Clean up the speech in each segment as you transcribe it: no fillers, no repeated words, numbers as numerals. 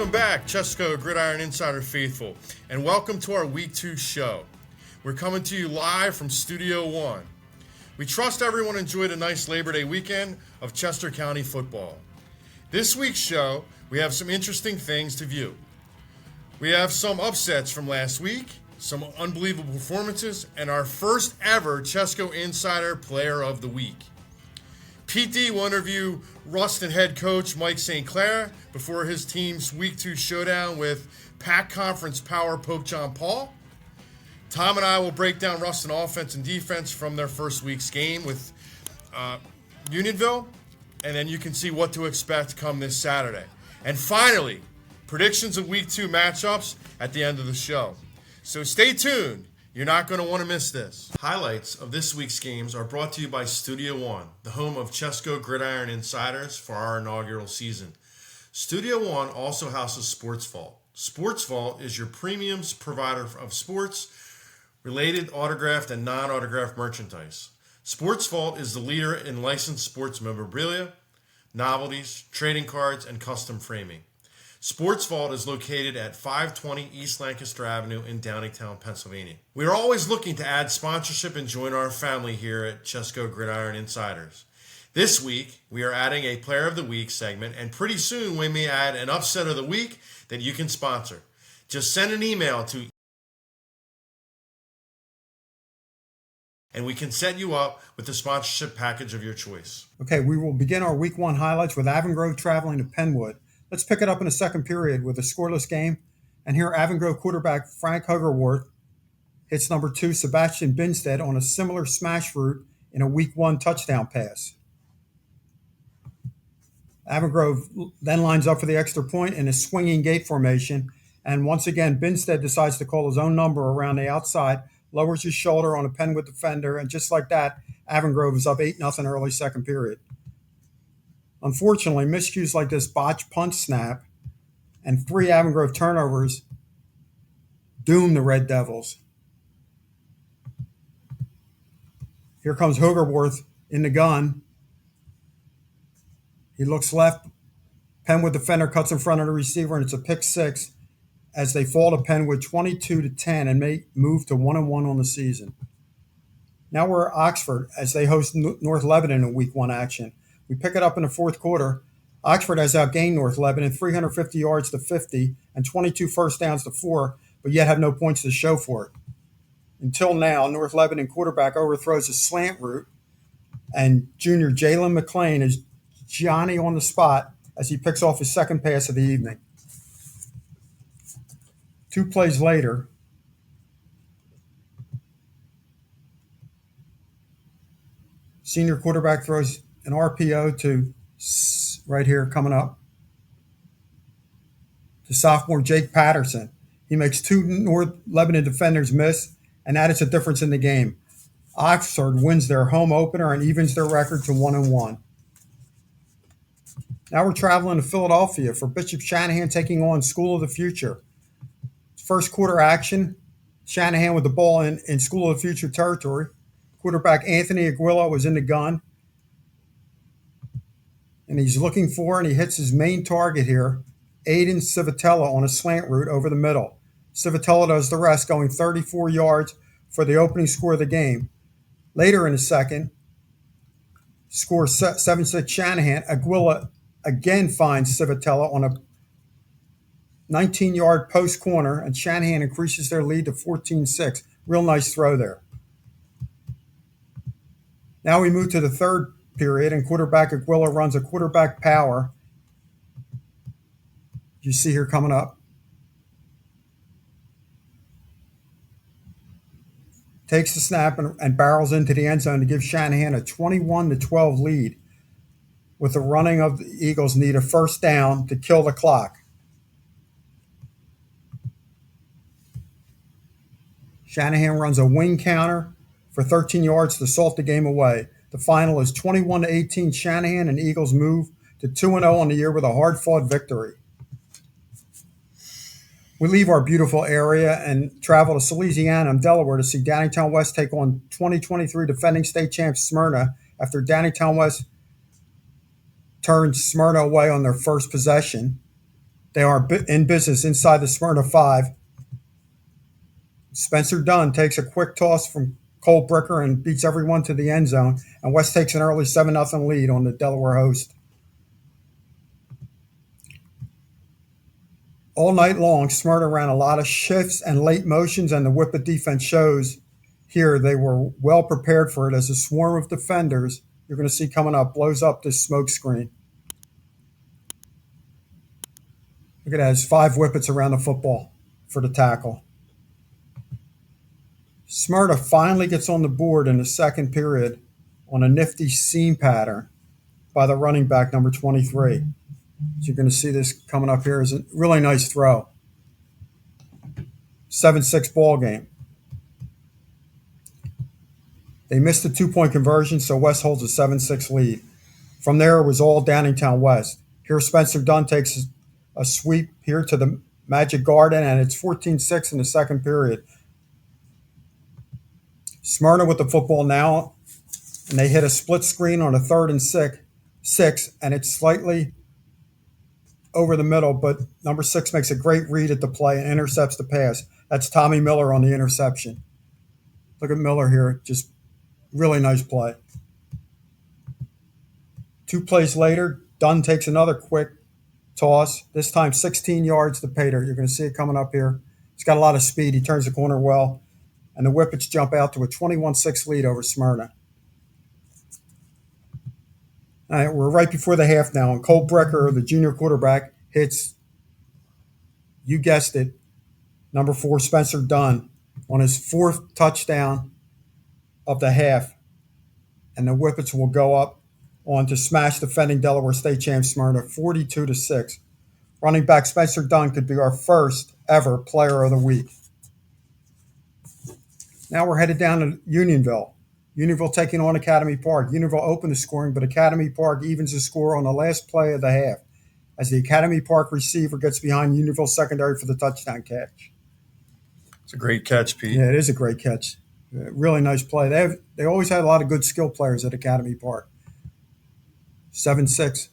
Welcome back, ChesCo Gridiron Insider faithful, and welcome to our Week 2 show. We're coming to you live from Studio 1. We trust everyone enjoyed a nice Labor Day weekend of Chester County football. This week's show, we have some interesting things to view. We have some upsets from last week, some unbelievable performances, and our first ever ChesCo Insider Player of the Week. PT will interview Rustin head coach Mike St. Clair before his team's Week 2 showdown with Pac Conference power Pope John Paul. Tom and I will break down Rustin offense and defense from their first week's game with Unionville, and then you can see what to expect come this Saturday. And finally, predictions of Week 2 matchups at the end of the show. So stay tuned. You're not going to want to miss this. Highlights of this week's games are brought to you by Studio One, the home of ChesCo Gridiron Insiders for our inaugural season. Studio One also houses Sports Vault. Sports Vault is your premium provider of sports-related autographed and non-autographed merchandise. Sports Vault is the leader in licensed sports memorabilia, novelties, trading cards, and custom framing. Sports Vault is located at 520 East Lancaster Avenue in Downingtown, Pennsylvania. We are always looking to add sponsorship and join our family here at ChesCo Gridiron Insiders. This week, we are adding a Player of the Week segment, and pretty soon we may add an Upset of the Week that you can sponsor. Just send an email to and we can set you up with the sponsorship package of your choice. Okay, we will begin our Week 1 highlights with Avongrove traveling to Penwood. Let's pick it up in the second period with a scoreless game. And here, Avongrove quarterback Frank Hogerworth hits number 2, Sebastian Binstead, on a similar smash route in a Week 1 touchdown pass. Avongrove then lines up for the extra point in a swinging gate formation. And once again, Binstead decides to call his own number around the outside, lowers his shoulder on a Penwood defender, and just like that, Avongrove is up 8-0 early second period. Unfortunately, miscues like this botched punt snap and 3 Avongrove turnovers doom the Red Devils. Here comes Hogerworth in the gun. He looks left. Penwood defender cuts in front of the receiver, and it's a pick 6 as they fall to Penwood 22-10 and may move to 1-1 on the season. Now we're at Oxford as they host North Lebanon in Week 1 action. We pick it up in the fourth quarter. Oxford has outgained North Lebanon 350 yards to 50 and 22 first downs to 4, but yet have no points to show for it. Until now, North Lebanon quarterback overthrows a slant route, and junior Jalen McClain is Johnny on the spot as he picks off his second pass of the evening. 2 plays later, senior quarterback throws an RPO to, right here coming up, to sophomore Jake Patterson. He makes 2 North Lebanon defenders miss, and that is the difference in the game. Oxford wins their home opener and evens their record to 1-1. Now we're traveling to Philadelphia for Bishop Shanahan taking on School of the Future. First quarter action, Shanahan with the ball in School of the Future territory. Quarterback Anthony Aguila was in the gun. And he's looking for, and he hits his main target here, Aiden Civitella on a slant route over the middle. Civitella does the rest, going 34 yards for the opening score of the game. Later in the second, score 7-6 Shanahan. Aguila again finds Civitella on a 19-yard post corner, and Shanahan increases their lead to 14-6. Real nice throw there. Now we move to the third period, and quarterback Aguila runs a quarterback power. You see here coming up. Takes the snap and barrels into the end zone to give Shanahan a 21-12 lead, with the running of the Eagles need a first down to kill the clock. Shanahan runs a wing counter for 13 yards to salt the game away. The final is 21-18 Shanahan, and Eagles move to 2-0 on the year with a hard-fought victory. We leave our beautiful area and travel to Salesianum, Delaware, to see Downingtown West take on 2023 defending state champs Smyrna after Downingtown West turned Smyrna away on their first possession. They are in business inside the Smyrna 5. Spencer Dunn takes a quick toss from Cole Bricker and beats everyone to the end zone, and West takes an early 7-0 lead on the Delaware host. All night long, Smyrna ran a lot of shifts and late motions, and the Whippet defense shows here they were well prepared for it as a swarm of defenders you're going to see coming up blows up this smoke screen. Look at that, there's 5 Whippets around the football for the tackle. Smyrna finally gets on the board in the second period on a nifty seam pattern by the running back, number 23. So you're going to see this coming up here as a really nice throw. 7-6 ball game. They missed the 2-point conversion, so West holds a 7-6 lead. From there, it was all Downingtown West. Here, Spencer Dunn takes a sweep here to the Magic Garden, and it's 14-6 in the second period. Smyrna with the football now, and they hit a split screen on a 3rd and 6, and it's slightly over the middle, but number 6 makes a great read at the play and intercepts the pass. That's Tommy Miller on the interception. Look at Miller here, just really nice play. 2 plays later, Dunn takes another quick toss, this time 16 yards to Pater. You're going to see it coming up here. He's got a lot of speed. He turns the corner well, and the Whippets jump out to a 21-6 lead over Smyrna. All right, we're right before the half now, and Cole Brecker, the junior quarterback, hits, you guessed it, number 4, Spencer Dunn, on his 4th touchdown of the half. And the Whippets will go up on to smash defending Delaware State champ Smyrna 42-6. Running back Spencer Dunn could be our first ever player of the week. Now we're headed down to Unionville. Unionville taking on Academy Park. Unionville opened the scoring, but Academy Park evens the score on the last play of the half as the Academy Park receiver gets behind Unionville secondary for the touchdown catch. It's a great catch, Pete. Yeah, it is a great catch. Really nice play. They always had a lot of good skill players at Academy Park. 7-6.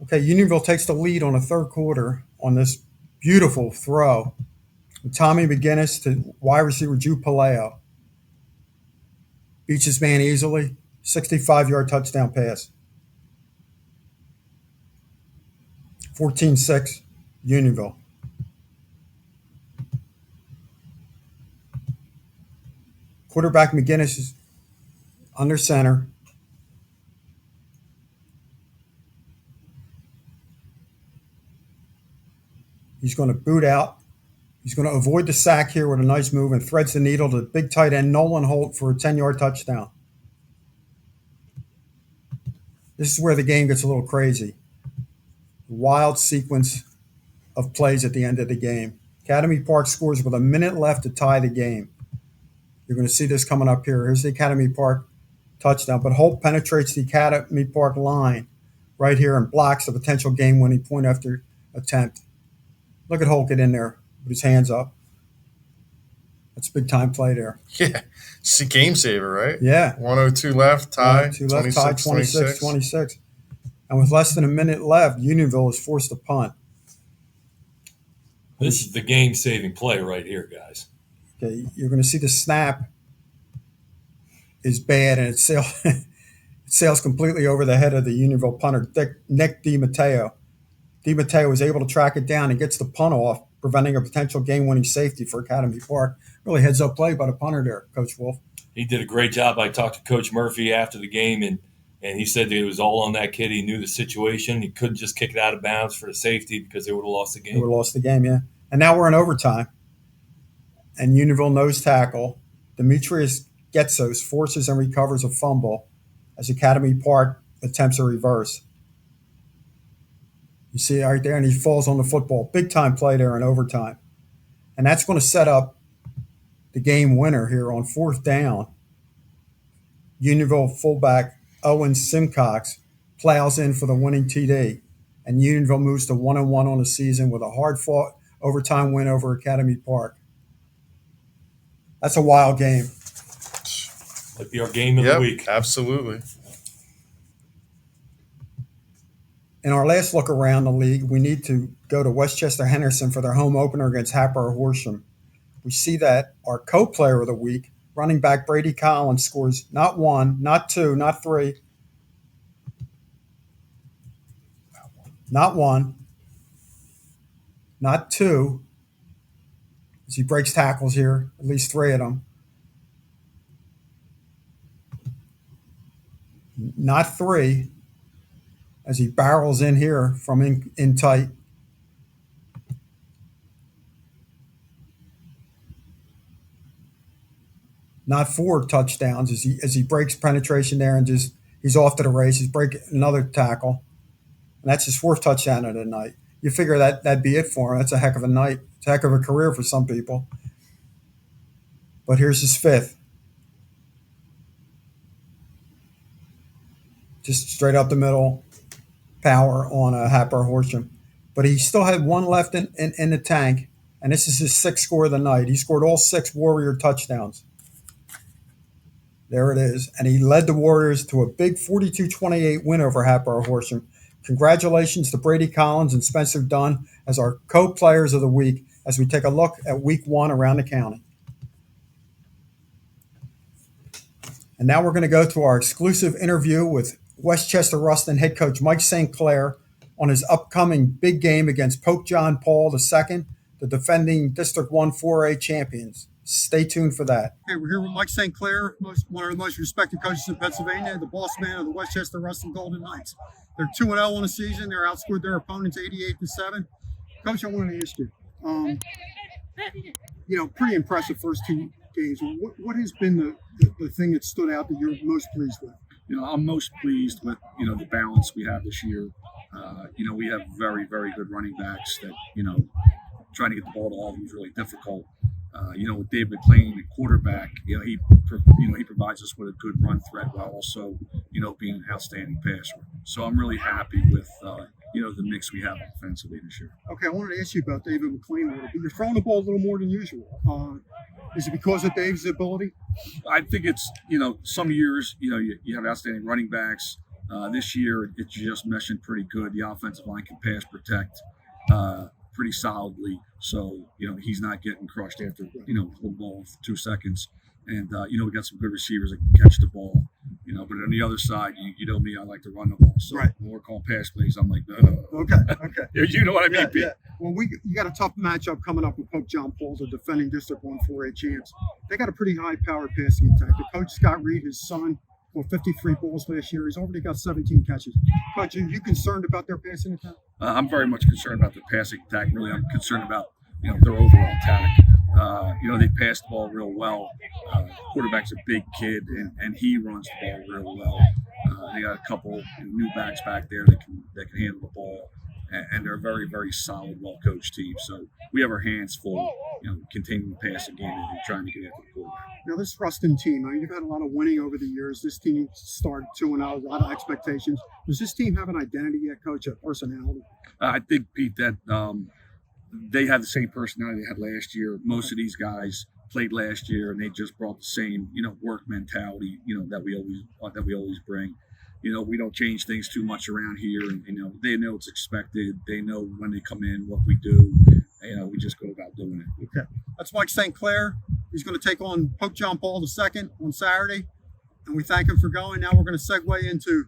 Okay, Unionville takes the lead on the third quarter on this beautiful throw. Tommy McGinnis to wide receiver Drew Paleo. Beats his man easily. 65-yard touchdown pass. 14-6, Unionville. Quarterback McGinnis is under center. He's going to boot out. He's going to avoid the sack here with a nice move and threads the needle to the big tight end Nolan Holt for a 10-yard touchdown. This is where the game gets a little crazy. Wild sequence of plays at the end of the game. Academy Park scores with a minute left to tie the game. You're going to see this coming up here. Here's the Academy Park touchdown, but Holt penetrates the Academy Park line right here and blocks a potential game-winning point after attempt. Look at Holt get in there with his hands up. That's a big-time play there. Yeah, it's a game saver, right? Yeah. 102 left, tie, 2 left, tie, 26. And with less than a minute left, Unionville is forced to punt. This is the game-saving play right here, guys. Okay, you're going to see the snap is bad, and it sails completely over the head of the Unionville punter, Nick DiMatteo. DiMatteo was able to track it down and gets the punt off, preventing a potential game-winning safety for Academy Park. Really heads-up play by the punter there, Coach Wolf. He did a great job. I talked to Coach Murphy after the game, and he said that it was all on that kid. He knew the situation. He couldn't just kick it out of bounds for the safety because they would have lost the game. They would have lost the game, yeah. And now we're in overtime. And Unionville nose tackle, Demetrius Getsos forces and recovers a fumble as Academy Park attempts a reverse. You see it right there, and he falls on the football. Big-time play there in overtime. And that's going to set up the game winner here on 4th down. Unionville fullback Owen Simcox plows in for the winning TD. And Unionville moves to 1-1 on the season with a hard-fought overtime win over Academy Park. That's a wild game. Might be our game of the week. Absolutely. In our last look around the league, we need to go to Westchester Henderson for their home opener against Hatboro Horsham. We see that our co-player of the week, running back Brady Collins, scores not one, not two, not three, not one, not two, as he breaks tackles here, at least three of them, not three, as he barrels in here from in tight. Not four touchdowns as he breaks penetration there and just he's off to the races, break another tackle. And that's his fourth touchdown of the night. You figure that'd be it for him. That's a heck of a night. It's a heck of a career for some people. But here's his fifth. Just straight up the middle, power on a Hatboro Horsham. But he still had one left in the tank, and this is his sixth score of the night. He scored all 6 Warrior touchdowns. There it is. And he led the Warriors to a big 42-28 win over Hatboro Horsham. Congratulations to Brady Collins and Spencer Dunn as our co-players of the week as we take a look at week 1 around the county. And now we're going to go to our exclusive interview with Westchester Rustin head coach Mike St. Clair on his upcoming big game against Pope John Paul II, the defending District 1 4A champions. Stay tuned for that. Hey, we're here with Mike St. Clair, one of the most respected coaches in Pennsylvania, the boss man of the Westchester Rustin Golden Knights. They're 2-0 on the season. They're outscored their opponents 88-7. Coach, I wanted to ask you, pretty impressive first 2 games. What has been the thing that stood out that you're most pleased with? I'm most pleased with, the balance we have this year. We have very, very good running backs that, trying to get the ball to all of them is really difficult. With David McLean, the quarterback, he provides us with a good run threat while also, being an outstanding passer. So I'm really happy with, the mix we have offensively this year. Okay, I wanted to ask you about David McLean a little bit. You're throwing the ball a little more than usual. Is it because of Dave's ability? I think it's, some years, you have outstanding running backs. This year, it's just meshing pretty good. The offensive line can pass protect pretty solidly. So, he's not getting crushed after, hold the ball for 2 seconds. And, we got some good receivers that can catch the ball. But on the other side, you know me, I like to run the ball. So when we're calling pass plays, I'm like, Okay. You know what I mean, Pete? Yeah. Well, you got a tough matchup coming up with Pope John Paul, the defending District 1 4A champs. They got a pretty high-powered passing attack. The coach, Scott Reed, his son, for 53 balls last year. He's already got 17 catches. Coach, are you concerned about their passing attack? I'm very much concerned about the passing attack. Really, I'm concerned about their overall attack. They pass the ball real well. Quarterback's a big kid, and he runs the ball real well. They got a couple new backs back there that can handle the ball, and they're a very, very solid, well-coached team. So we have our hands full, containing the passing game and trying to get after the quarterback. Now, this Rustin team, you've had a lot of winning over the years. This team started 2-0, a lot of expectations. Does this team have an identity yet, Coach, a personality? I think, Pete, that they have the same personality they had last year. Most of these guys played last year, and they just brought the same, work mentality, that we always bring. We don't change things too much around here, and they know it's expected. They know when they come in what we do. We just go about doing it. Okay, that's Mike St. Clair. He's going to take on Pope John Paul II on Saturday, and we thank him for going. Now we're going to segue into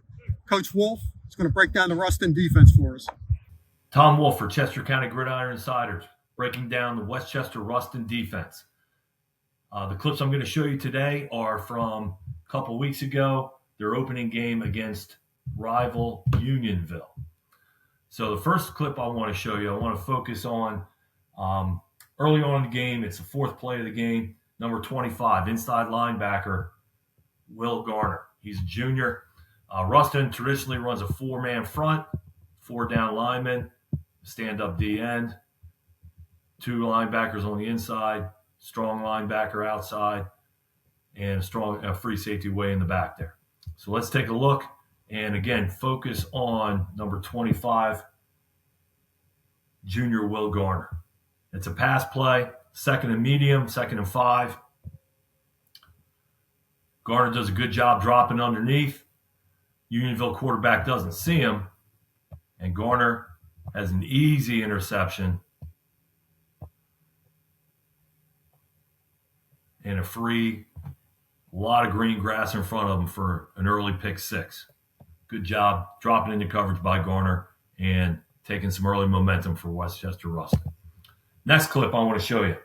Coach Wolf. He's going to break down the Rustin defense for us. Tom Wolf for Chester County Gridiron Insiders, breaking down the Westchester Rustin defense. The clips I'm going to show you today are from a couple weeks ago, their opening game against rival Unionville. So the first clip I want to show you, I want to focus on early on in the game. It's the fourth play of the game, number 25, inside linebacker, Will Garner. He's a junior. Rustin traditionally runs a 4-man front, 4 down linemen, stand-up D end, 2 linebackers on the inside, strong linebacker outside, and a strong free safety way in the back there. So let's take a look, and again, focus on number 25, junior Will Garner. It's a pass play, 2nd and medium, 2nd and 5. Garner does a good job dropping underneath. Unionville quarterback doesn't see him, And Garner has an easy interception and a free, a lot of green grass in front of him for an early pick six. Good job dropping into coverage by Garner and taking some early momentum for Westchester Rustin. Next clip I want to show you.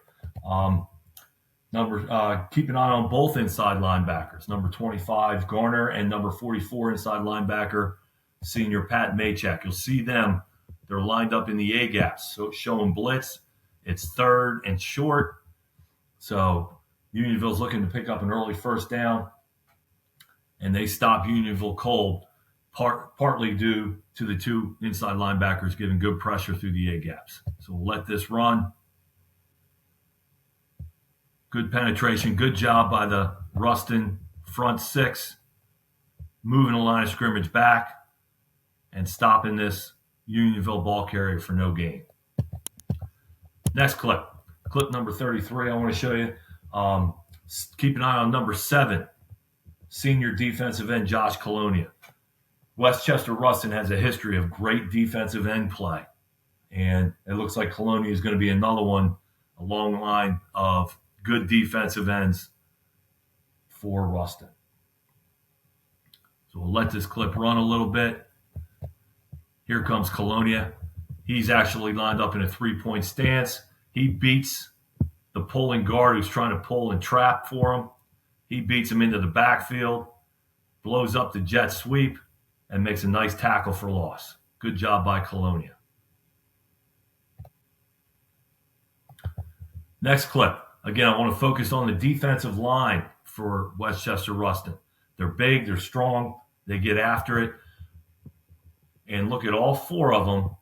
Keep an eye on both inside linebackers. Number 25, Garner, and number 44, inside linebacker, senior Pat Maychek. You'll see them. They're lined up in the A gaps. So showing blitz. It's third and short. So Unionville's looking to pick up an early first down. And they stop Unionville cold, partly due to the two inside linebackers giving good pressure through the A gaps. So we'll let this run. Good penetration. Good job by the Rustin front six, moving the line of scrimmage back and stopping this Unionville ball carrier for no gain. Next clip. Clip number 33 I want to show you. Keep an eye on number 7, senior defensive end Josh Colonia. Westchester Rustin has a history of great defensive end play. And it looks like Colonia is going to be another one along the line of good defensive ends for Rustin. So we'll let this clip run a little bit. Here comes Colonia. He's actually lined up in a 3-point stance. He beats the pulling guard who's trying to pull and trap for him. He beats him into the backfield, blows up the jet sweep, and makes a nice tackle for loss. Good job by Colonia. Next clip. Again, I want to focus on the defensive line for Westchester Rustin. They're big, they're strong, they get after it. And look at all 4 of them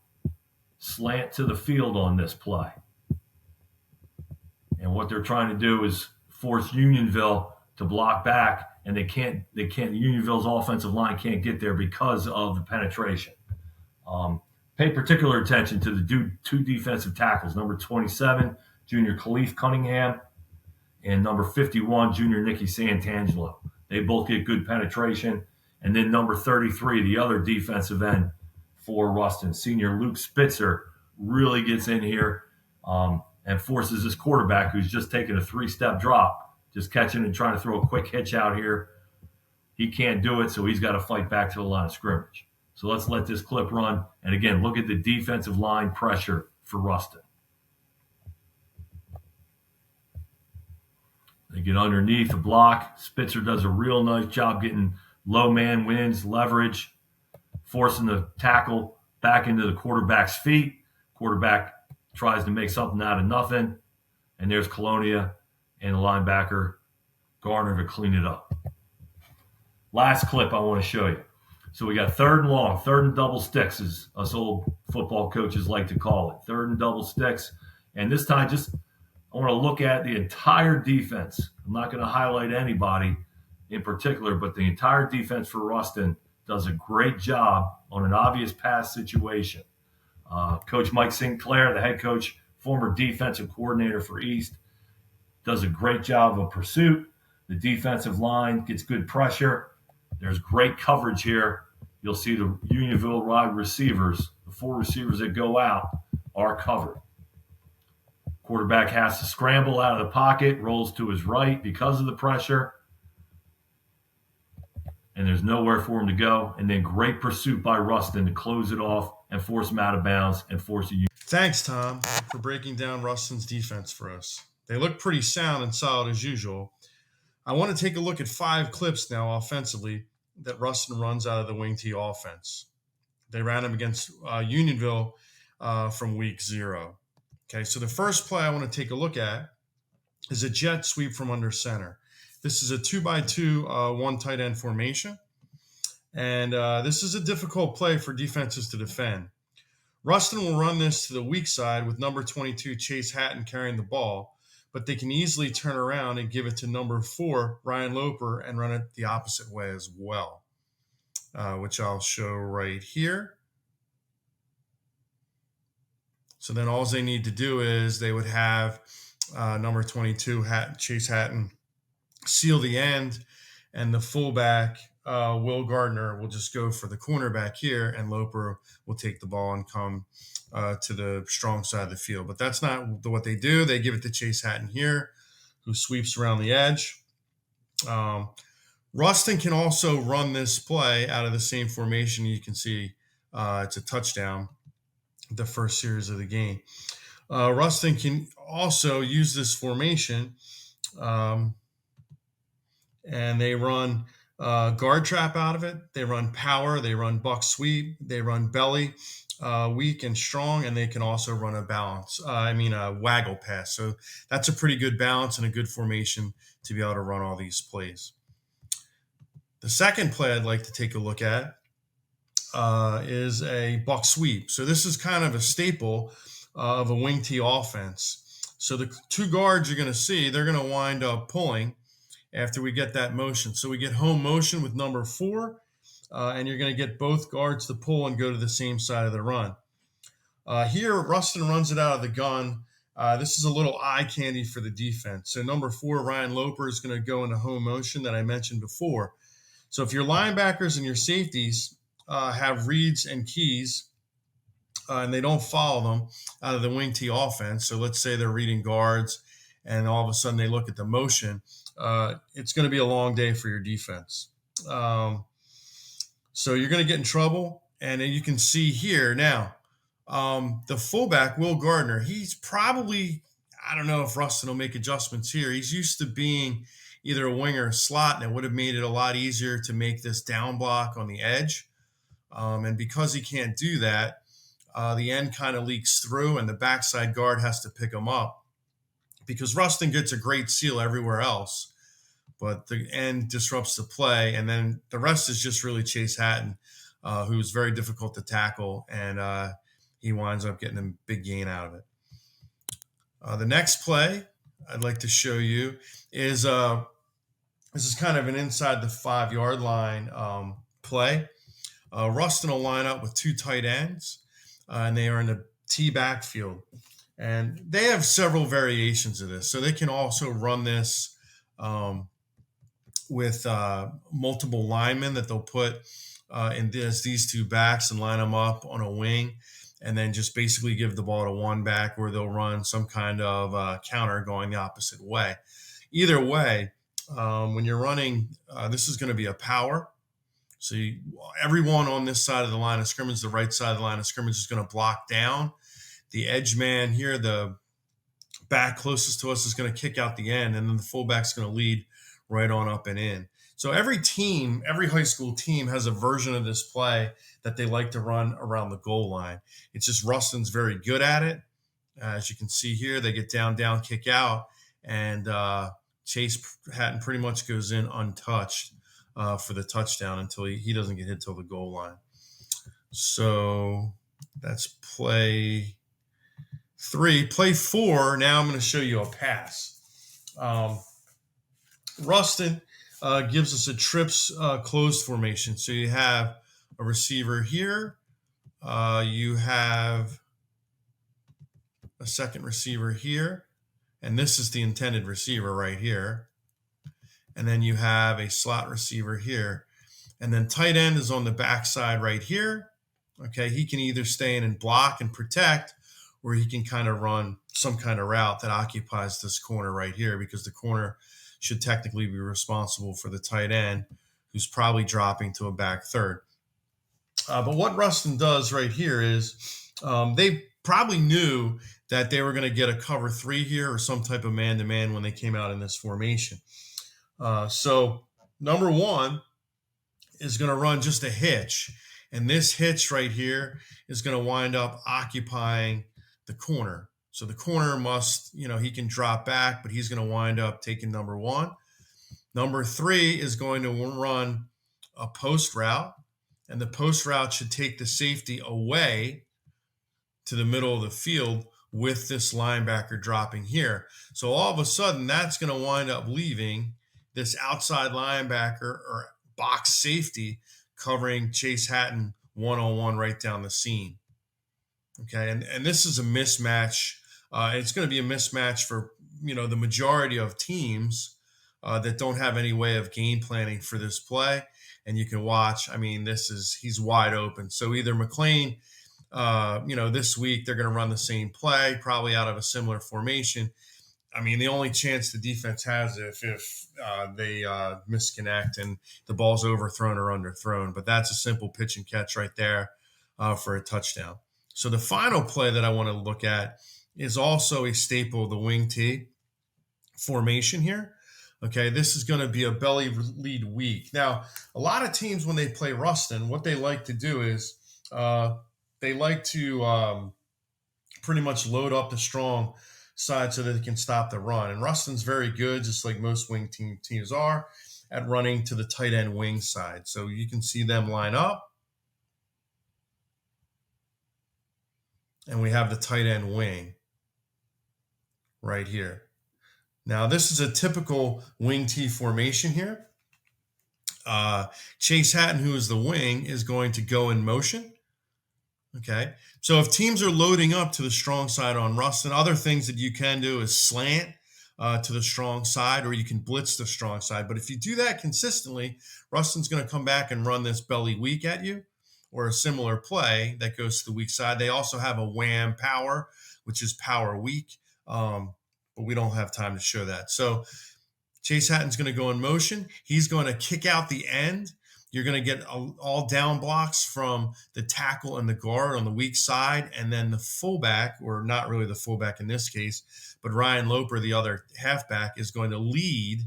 slant to the field on this play. And what they're trying to do is force Unionville to block back, and they can't. Unionville's offensive line can't get there because of the penetration. Pay particular attention to the 2 defensive tackles, number 27, junior Khalif Cunningham, and number 51, junior Nicky Santangelo. They both get good penetration. And then number 33, the other defensive end for Rustin, senior Luke Spitzer, really gets in here and forces this quarterback who's just taking a 3-step drop, just catching and trying to throw a quick hitch out here. He can't do it, so he's got to fight back to the line of scrimmage. So let's let this clip run. And again, look at the defensive line pressure for Rustin. They get underneath the block. Spitzer does a real nice job getting low man wins, leverage, forcing the tackle back into the quarterback's feet. Quarterback tries to make something out of nothing. And there's Colonia and the linebacker, Garner, to clean it up. Last clip I want to show you. So we got 3rd and long, 3rd and double sticks, as us old football coaches like to call it. 3rd and double sticks. And this time I want to look at the entire defense. I'm not going to highlight anybody in particular, but the entire defense for Rustin does a great job on an obvious pass situation. Coach Mike Sinclair, the head coach, former defensive coordinator for East, does a great job of pursuit. The defensive line gets good pressure. There's great coverage here. You'll see the Unionville wide receivers, the 4 receivers that go out, are covered. Quarterback has to scramble out of the pocket, rolls to his right because of the pressure, and there's nowhere for him to go. And then great pursuit by Rustin to close it off and force him out of bounds and force a Union. Thanks, Tom, for breaking down Rustin's defense for us. They look pretty sound and solid as usual. I want to take a look at 5 clips now offensively that Rustin runs out of the wing T offense. They ran him against Unionville from week 0. Okay, so the first play I want to take a look at is a jet sweep from under center. This is a 2x2 one tight end formation, and this is a difficult play for defenses to defend. Rustin will run this to the weak side with number 22 Chase Hatton carrying the ball, but they can easily turn around and give it to number 4 Ryan Loper and run it the opposite way as well, which I'll show right here. So then all they need to do is they would have number 22, Chase Hatton, seal the end, and the fullback, Will Gardner, will just go for the cornerback here, and Loper will take the ball and come to the strong side of the field. But that's not what they do. They give it to Chase Hatton here, who sweeps around the edge. Rustin can also run this play out of the same formation. You can see it's a touchdown, the first series of the game. Rustin can also use this formation, and they run guard trap out of it. They run power. They run buck sweep. They run belly, weak and strong, and they can also run a waggle pass. So that's a pretty good balance and a good formation to be able to run all these plays. The second play I'd like to take a look at is a buck sweep. So this is kind of a staple of a wing T offense. So the two guards you're going to see, they're going to wind up pulling after we get that motion. So we get home motion with number 4, and you're going to get both guards to pull and go to the same side of the run. Here, Rustin runs it out of the gun. This is a little eye candy for the defense. So number 4, Ryan Loper, is going to go into home motion that I mentioned before. So if your linebackers and your safeties have reads and keys, and they don't follow them out of the wing T offense, so let's say they're reading guards and all of a sudden they look at the motion, it's going to be a long day for your defense. So you're going to get in trouble. And you can see here now, the fullback, Will Gardner, he's probably, I don't know if Rustin will make adjustments here. He's used to being either a wing or a slot, and it would have made it a lot easier to make this down block on the edge. And because he can't do that, the end kind of leaks through, and the backside guard has to pick him up because Rustin gets a great seal everywhere else, but the end disrupts the play. And then the rest is just really Chase Hatton, who's very difficult to tackle, and he winds up getting a big gain out of it. The next play I'd like to show you is this is kind of an inside the 5-yard line play. Rustin will line up with 2 tight ends, and they are in the T backfield. And they have several variations of this. So they can also run this with multiple linemen that they'll put in these 2 backs and line them up on a wing, and then just basically give the ball to one back where they'll run some kind of counter going the opposite way. Either way, when you're running, this is going to be a power. So everyone on this side of the line of scrimmage, the right side of the line of scrimmage, is going to block down. The edge man here, the back closest to us, is going to kick out the end, and then the fullback's going to lead right on up and in. So every team, every high school team has a version of this play that they like to run around the goal line. It's just Rustin's very good at it. As you can see here, they get down, kick out, and Chase Hatton pretty much goes in untouched for the touchdown until he doesn't get hit till the goal line. So that's play 3. Play 4, now I'm going to show you a pass. Rustin gives us a trips closed formation. So you have a receiver here. You have a second receiver here. And this is the intended receiver right here. And then you have a slot receiver here. And then tight end is on the backside right here. Okay, he can either stay in and block and protect, or he can kind of run some kind of route that occupies this corner right here, because the corner should technically be responsible for the tight end, who's probably dropping to a back third. But what Rustin does right here is they probably knew that they were going to get a cover 3 here or some type of man-to-man when they came out in this formation. So number 1 is going to run just a hitch. And this hitch right here is going to wind up occupying the corner. So the corner must, he can drop back, but he's going to wind up taking number 1. Number 3 is going to run a post route, and the post route should take the safety away to the middle of the field with this linebacker dropping here. So all of a sudden, that's going to wind up leaving this outside linebacker or box safety covering Chase Hatton one-on-one right down the seam. Okay, and this is a mismatch. It's going to be a mismatch for, the majority of teams that don't have any way of game planning for this play. And you can watch, I mean, he's wide open. So either McLean, this week they're going to run the same play, probably out of a similar formation. I mean, the only chance the defense has if they misconnect and the ball's overthrown or underthrown. But that's a simple pitch and catch right there for a touchdown. So the final play that I want to look at is also a staple of the wing T formation here. Okay, this is going to be a belly lead weak. Now, a lot of teams, when they play Rustin, what they like to do is they like to pretty much load up the strong side so that they can stop the run. And Rustin's very good, just like most wing teams are, at running to the tight end wing side. So you can see them line up. And we have the tight end wing right here. Now, this is a typical wing T formation here. Chase Hatton, who is the wing, is going to go in motion. Okay, so if teams are loading up to the strong side on Rustin, other things that you can do is slant to the strong side, or you can blitz the strong side. But if you do that consistently, Rustin's going to come back and run this belly weak at you, or a similar play that goes to the weak side. They also have a wham power, which is power weak. But we don't have time to show that. So Chase Hatton's going to go in motion. He's going to kick out the end. You're going to get all down blocks from the tackle and the guard on the weak side. And then the fullback, or not really the fullback in this case, but Ryan Loper, the other halfback, is going to lead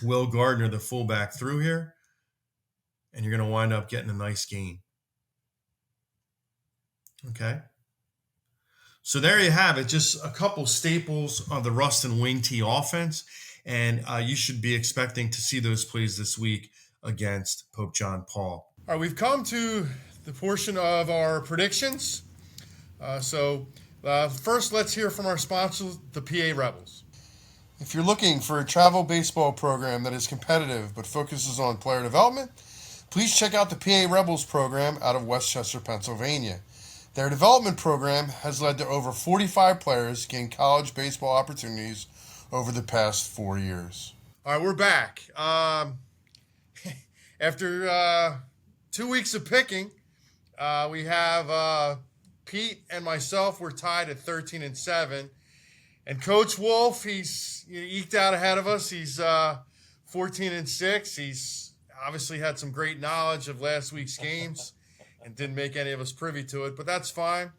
Will Gardner, the fullback, through here. And you're going to wind up getting a nice gain. Okay. So there you have it, just a couple staples of the Rustin wing T offense, and you should be expecting to see those plays this week against Pope John Paul. All right, we've come to the portion of our predictions. First, let's hear from our sponsor, the PA Rebels. If you're looking for a travel baseball program that is competitive but focuses on player development, please check out the PA Rebels program out of Westchester, Pennsylvania. Their development program has led to over 45 players gain college baseball opportunities over the past 4 years. All right, we're back. After 2 weeks of picking, we have Pete and myself. We're tied at 13-7. And Coach Wolf, he's eked out ahead of us. He's 14-6. He's obviously had some great knowledge of last week's games and didn't make any of us privy to it, but that's fine.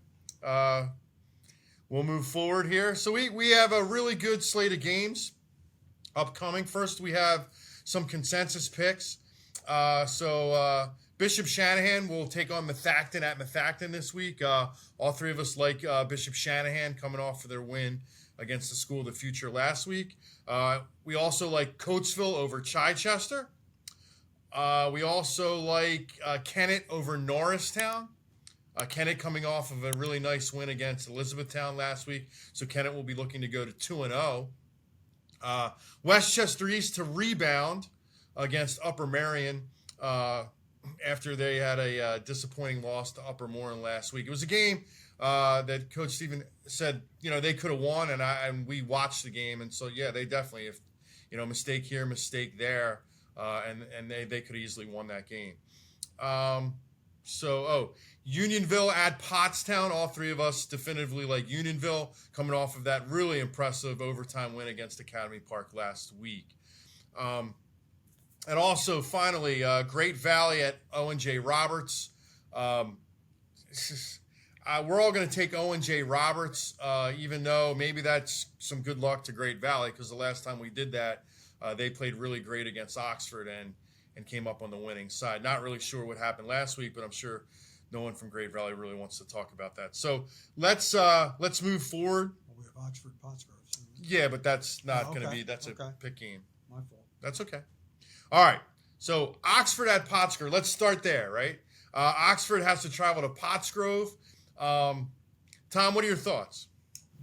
We'll move forward here. So we have a really good slate of games upcoming. First, we have some consensus picks. Bishop Shanahan will take on Methacton at Methacton this week. All three of us like Bishop Shanahan coming off for their win against the School of the Future last week. We also like Coatesville over Chichester. We also like Kennett over Norristown. Kennett coming off of a really nice win against Elizabethtown last week. So Kennett will be looking to go to 2-0. Westchester East to rebound against Upper Marion after they had a disappointing loss to Upper Moreland last week. It was a game that Coach Stephen said, they could have won, and we watched the game. And so, yeah, they definitely, if mistake here, mistake there, and they could have easily won that game. Unionville at Pottstown. All three of us definitively like Unionville, coming off of that really impressive overtime win against Academy Park last week. And also, finally, Great Valley at Owen J. Roberts. We're all going to take Owen J. Roberts, even though maybe that's some good luck to Great Valley, because the last time we did that, they played really great against Oxford and came up on the winning side. Not really sure what happened last week, but I'm sure no one from Great Valley really wants to talk about that. So let's move forward. We have Oxford Pottsgrove. Yeah, but that's not going to be. That's okay. A pick game. My fault. That's okay. All right. So Oxford at Pottsgrove. Let's start there, right? Oxford has to travel to Pottsgrove. Tom, what are your thoughts?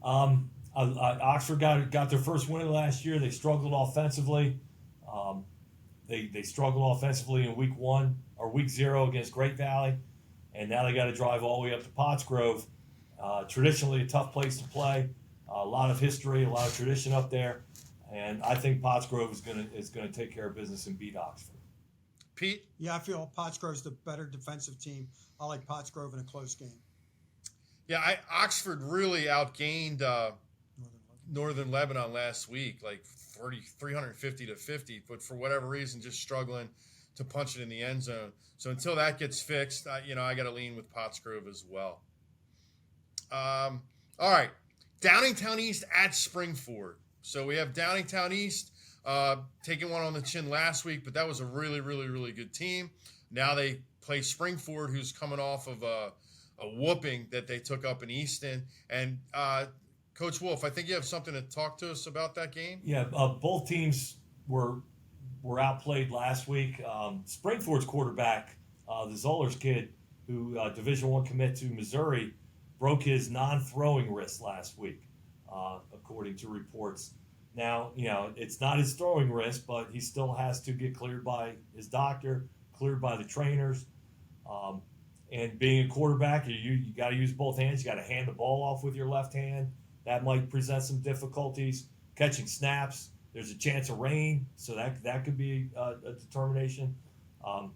Oxford got their first win last year. They struggled offensively. They struggled offensively in week 1 or week 0 against Great Valley, and now they got to drive all the way up to Pottsgrove. Traditionally a tough place to play. A lot of history, a lot of tradition up there, And I think Pottsgrove is gonna take care of business and beat Oxford. Pete? Yeah, I feel Pottsgrove's the better defensive team. I like Pottsgrove in a close game. Yeah, Oxford really outgained Northern Lebanon last week, like 350 to 50, but for whatever reason, just struggling to punch it in the end zone. So until that gets fixed, I got to lean with Pottsgrove as well. All right, Downingtown East at Springford. So we have Downingtown East taking one on the chin last week, but that was a really, really, really good team. Now they play Springford, who's coming off of a whooping that they took up in Easton. And Coach Wolf, I think you have something to talk to us about that game. Yeah, both teams were outplayed last week. Springford's quarterback, the Zollers kid, who Division I commit to Missouri, broke his non-throwing wrist last week, according to reports. Now, it's not his throwing wrist, but he still has to get cleared by his doctor, cleared by the trainers. And being a quarterback, you got to use both hands. You got to hand the ball off with your left hand. That might present some difficulties. Catching snaps, there's a chance of rain, so that could be a determination. A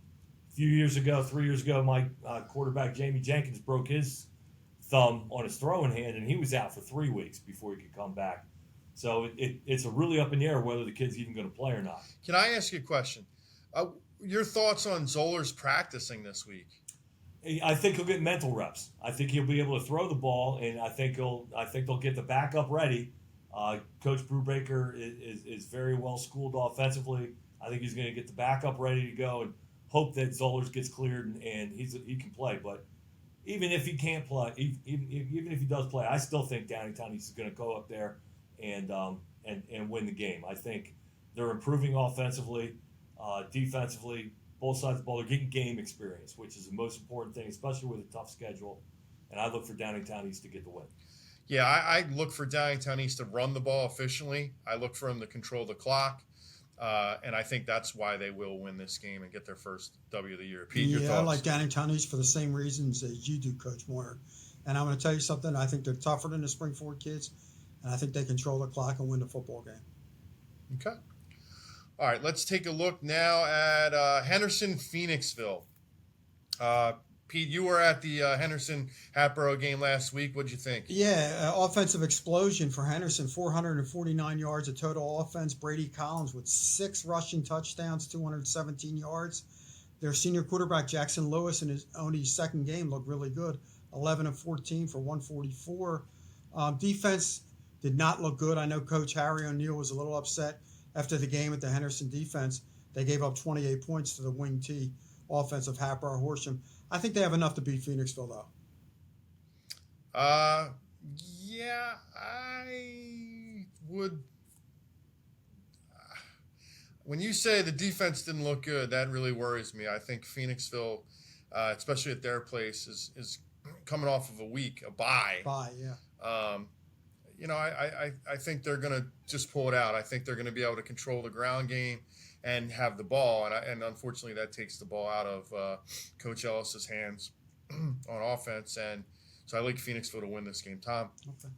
few years ago, 3 years ago, my quarterback Jamie Jenkins broke his thumb on his throwing hand, and he was out for 3 weeks before he could come back. So it's a really up in the air whether the kid's even going to play or not. Can I ask you a question? Your thoughts on Zollers practicing this week? I think he'll get mental reps. I think he'll be able to throw the ball, and I think they'll get the backup ready. Coach Brubaker is very well schooled offensively. I think he's going to get the backup ready to go and hope that Zollers gets cleared and he can play. But even if he can't play, even if he does play, I still think Downingtown is going to go up there and win the game. I think they're improving offensively, defensively. Both sides of the ball, they're getting game experience, which is the most important thing, especially with a tough schedule. And I look for Downingtown East to get the win. Yeah, I look for Downingtown East to run the ball efficiently. I look for them to control the clock. And I think that's why they will win this game and get their first W of the year. Pete, your thoughts? I like Downingtown East for the same reasons as you do, Coach Moyer. And I'm going to tell you something. I think they're tougher than the Springford kids, and I think they control the clock and win the football game. Okay. All right, let's take a look now at Henderson-Phoenixville. Pete, you were at the Henderson-Hatboro game last week. What'd you think? Yeah, offensive explosion for Henderson, 449 yards of total offense. Brady Collins with 6 rushing touchdowns, 217 yards. Their senior quarterback, Jackson Lewis, in his only second game, looked really good, 11 of 14 for 144. Defense did not look good. I know Coach Harry O'Neill was a little upset after the game at the Henderson defense. They gave up 28 points to the wing T offense of Hatboro Horsham. I think they have enough to beat Phoenixville, though. Yeah, I would. When you say the defense didn't look good, that really worries me. I think Phoenixville, especially at their place, is coming off of a bye. Yeah. I think they're going to just pull it out. I think they're going to be able to control the ground game and have the ball. And unfortunately, that takes the ball out of Coach Ellis's hands on offense. And so I like Phoenixville to win this game. Tom? Okay.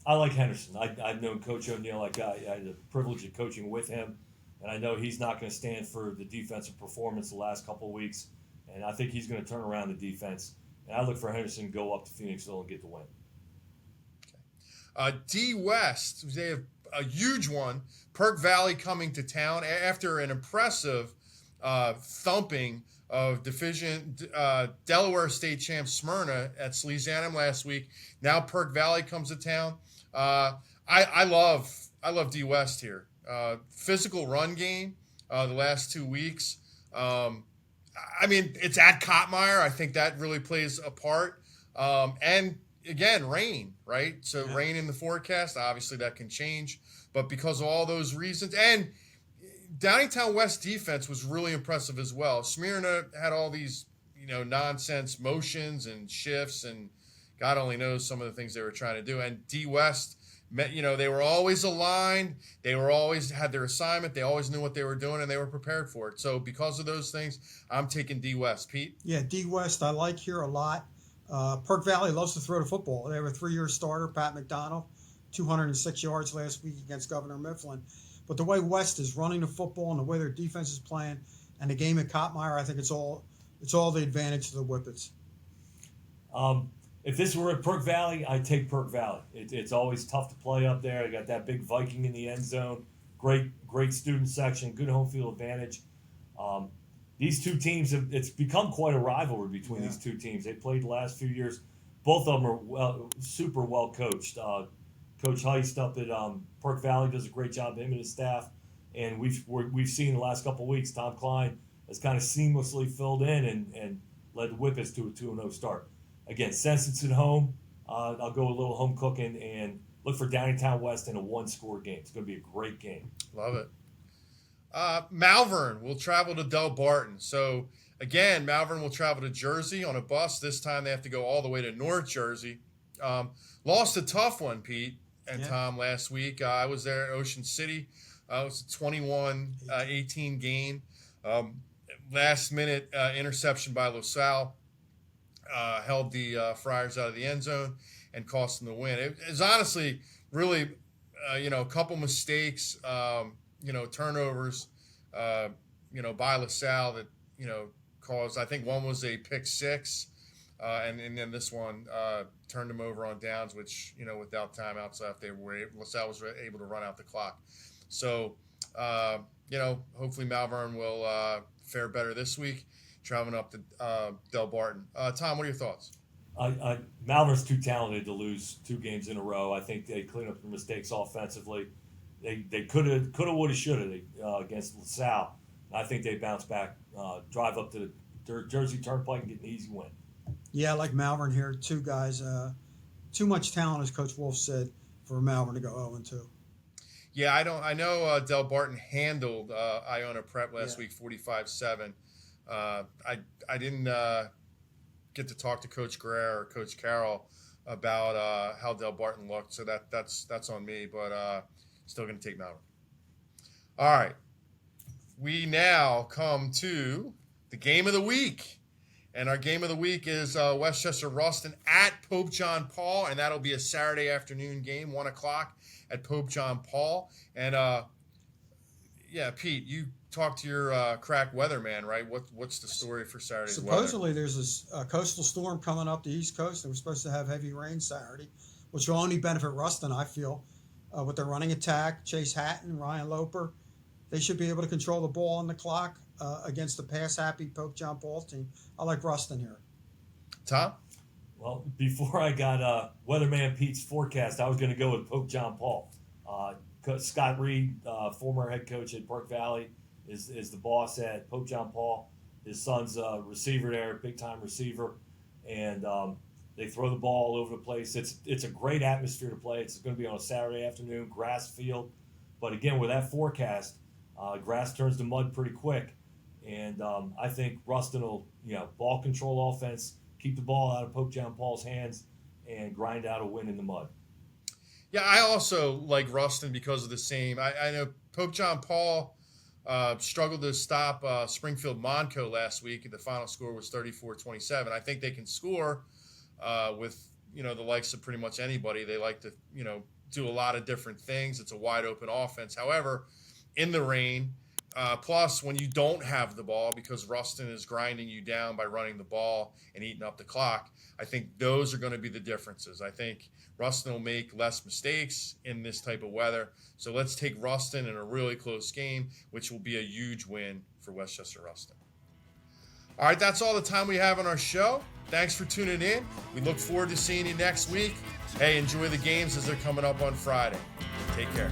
I like Henderson. I've known Coach O'Neill. I had the privilege of coaching with him. And I know he's not going to stand for the defensive performance the last couple of weeks. And I think he's going to turn around the defense. And I look for Henderson to go up to Phoenixville and get the win. D West, they have a huge one. Perk Valley coming to town after an impressive thumping of Division Delaware State champ Smyrna at Sleaze-Annam last week. Now Perk Valley comes to town. I love D West here. Physical run game the last 2 weeks. It's at Kottmeyer. I think that really plays a part. And again, rain, right? So yeah. Rain in the forecast, obviously that can change. But because of all those reasons, and Downingtown West defense was really impressive as well. Smyrna had all these, nonsense motions and shifts, and God only knows some of the things they were trying to do. And D West, they were always aligned. They were always had their assignment. They always knew what they were doing, and they were prepared for it. So because of those things, I'm taking D West. Pete? Yeah, D West I like here a lot. Perk Valley loves to throw the football. They have a 3-year starter, Pat McDonald, 206 yards last week against Governor Mifflin. But the way West is running the football and the way their defense is playing and the game at Kottmeyer, I think it's all the advantage to the Whippets. If this were at Perk Valley, I'd take Perk Valley. It's always tough to play up there. They got that big Viking in the end zone. Great student section, good home field advantage. These two teams, it's become quite a rivalry between these two teams. They played the last few years. Both of them are super well coached. Coach Heist up at Perk Valley does a great job, him and his staff. And we've seen the last couple of weeks, Tom Klein has kind of seamlessly filled in and led the Whippets to a 2-0 start. Again, since it's at home, I'll go a little home cooking and look for Downingtown West in a one-score game. It's going to be a great game. Love it. Malvern will travel to Del Barton. So, again, Malvern will travel to Jersey on a bus. This time they have to go all the way to North Jersey. Lost a tough one, Pete and Tom, last week. I was there at Ocean City. It was a 21-18 game. Last-minute interception by LaSalle held the Friars out of the end zone and cost them the win. It was honestly really, a couple mistakes, turnovers, by LaSalle that, caused, I think one was a pick six, and then this one turned them over on downs, which, without timeouts left, LaSalle was able to run out the clock. So, hopefully Malvern will fare better this week, traveling up to Del Barton. Tom, what are your thoughts? Malvern's too talented to lose 2 games in a row. I think they clean up their mistakes offensively. They could have, would have, should have against LaSalle. I think they bounce back, drive up to the Jersey Turnpike and get an easy win. Yeah, I like Malvern here. 2 guys, too much talent, as Coach Wolf said, for Malvern to go 0-2. Yeah, I know Del Barton handled Iona Prep last week 45-7. I didn't get to talk to Coach Clair or Coach Carroll about how Del Barton looked, so that's on me, but still going to take Malvern. All right. We now come to the game of the week. And our game of the week is Westchester Rustin at Pope John Paul, and that'll be a Saturday afternoon game, 1 o'clock at Pope John Paul. And, Pete, you talked to your crack weatherman, right? What's the story for Saturday's weather? Supposedly there's a coastal storm coming up the East Coast, and we're supposed to have heavy rain Saturday, which will only benefit Rustin, I feel, with their running attack. Chase Hatton, Ryan Loper, they should be able to control the ball on the clock against the pass-happy Pope John Paul team. I like Rustin here. Tom? Well, before I got Weatherman Pete's forecast, I was going to go with Pope John Paul. Scott Reed, former head coach at Perk Valley, is the boss at Pope John Paul. His son's a receiver there, big-time receiver, and they throw the ball all over the place. It's a great atmosphere to play. It's going to be on a Saturday afternoon, grass field. But again, with that forecast, grass turns to mud pretty quick. And I think Rustin will, ball control offense, keep the ball out of Pope John Paul's hands, and grind out a win in the mud. Yeah, I also like Rustin because of the same. I know Pope John Paul struggled to stop Springfield Monco last week. The final score was 34-27. I think they can score with, the likes of pretty much anybody. They like to, do a lot of different things. It's a wide open offense. However, in the rain, plus when you don't have the ball, because Rustin is grinding you down by running the ball and eating up the clock, I think those are going to be the differences. I think Rustin will make less mistakes in this type of weather. So let's take Rustin in a really close game, which will be a huge win for Westchester Rustin. All right, that's all the time we have on our show. Thanks for tuning in. We look forward to seeing you next week. Hey, enjoy the games as they're coming up on Friday. Take care.